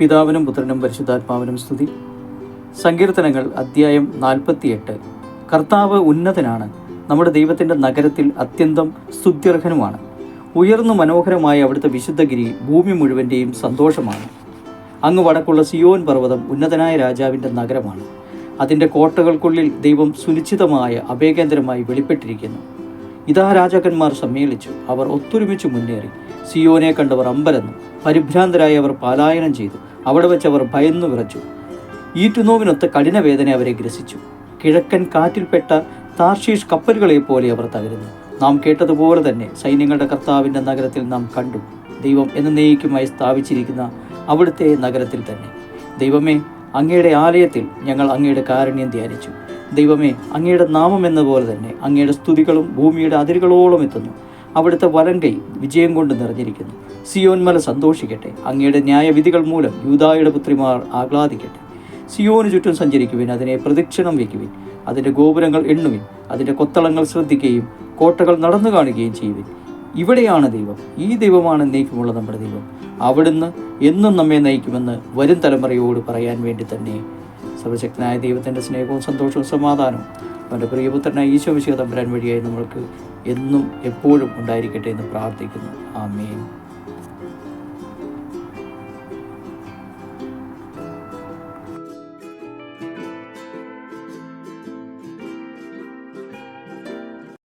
പിതാവിനും പുത്രനും പരിശുദ്ധാത്മാവിനും സ്തുതി. സങ്കീർത്തനങ്ങൾ അധ്യായം 48. കർത്താവ് ഉന്നതനാണ്, നമ്മുടെ ദൈവത്തിൻ്റെ നഗരത്തിൽ അത്യന്തം സ്തുത്യർഹനുമാണ്. ഉയർന്നു മനോഹരമായ അവിടുത്തെ വിശുദ്ധഗിരി ഭൂമി മുഴുവൻ്റെയും സന്തോഷമാണ്. അങ്ങ് വടക്കുള്ള സിയോൻ പർവ്വതം ഉന്നതനായ രാജാവിൻ്റെ നഗരമാണ്. അതിൻ്റെ കോട്ടകൾക്കുള്ളിൽ ദൈവം സുനിശ്ചിതമായ അഭയകേന്ദ്രമായി വെളിപ്പെട്ടിരിക്കുന്നു. ഇതാ രാജാക്കന്മാർ സമ്മേളിച്ചു, അവർ ഒത്തൊരുമിച്ച് മുന്നേറി. സിയോനെ കണ്ടവർ അമ്പരന്നു, പരിഭ്രാന്തരായി അവർ പലായനം ചെയ്തു. അവിടെ വെച്ച് അവർ ഭയന്നു വിറച്ചു. ഈറ്റുനോവിനൊത്ത കഠിനവേദന അവരെ ഗ്രസിച്ചു. കിഴക്കൻ കാറ്റിൽപ്പെട്ട താർഷീഷ് കപ്പലുകളെ പോലെ അവർ തകരുന്നു. നാം കേട്ടതുപോലെ തന്നെ സൈന്യങ്ങളുടെ കർത്താവിൻ്റെ നഗരത്തിൽ നാം കണ്ടു. ദൈവം എന്നേക്കുമായി സ്ഥാപിച്ചിരിക്കുന്ന അവിടുത്തെ നഗരത്തിൽ തന്നെ. ദൈവമേ, അങ്ങയുടെ ആലയത്തിൽ ഞങ്ങൾ അങ്ങയുടെ കാരുണ്യം ധ്യാനിച്ചു. ദൈവമേ, അങ്ങയുടെ നാമം എന്നപോലെ തന്നെ അങ്ങയുടെ സ്തുതികളും ഭൂമിയുടെ അതിരുകളോളം എത്തുന്നു. അവിടുത്തെ വലങ്കൈ വിജയം കൊണ്ട് നിറഞ്ഞിരിക്കുന്നു. സിയോൻ മല സന്തോഷിക്കട്ടെ. അങ്ങയുടെ ന്യായവിധികൾ മൂലം യൂദായുടെ പുത്രിമാർ ആഹ്ലാദിക്കട്ടെ. സിയോന് ചുറ്റും സഞ്ചരിക്കുവിൻ, അതിനെ പ്രദക്ഷിണം വയ്ക്കുവിൻ. അതിൻ്റെ ഗോപുരങ്ങൾ എണ്ണുവിൻ, അതിൻ്റെ കൊത്തളങ്ങൾ ശ്രദ്ധിക്കുകയും കോട്ടകൾ നടന്നു കാണുകയും ചെയ്യുവിൻ. ഇവിടെയാണ് ദൈവം, ഈ ദൈവമാണ് എന്നേക്കുമുള്ള നമ്മുടെ ദൈവം. അവിടുന്ന് എന്നും നമ്മെ നയിക്കുമെന്ന് വരും തലമുറയോട് പറയാൻ വേണ്ടി തന്നെ. സർവശക്തനായ ദൈവത്തിൻ്റെ സ്നേഹവും സന്തോഷവും സമാധാനവും അവൻ്റെ പ്രിയപുത്രനായ ഈശോ മിശിഹാ തമ്പുരാൻ വഴിയായി നമ്മൾക്ക് എന്നും എപ്പോഴും ഉണ്ടായിരിക്കട്ടെ എന്ന് പ്രാർത്ഥിക്കുന്നു. ആമേൻ.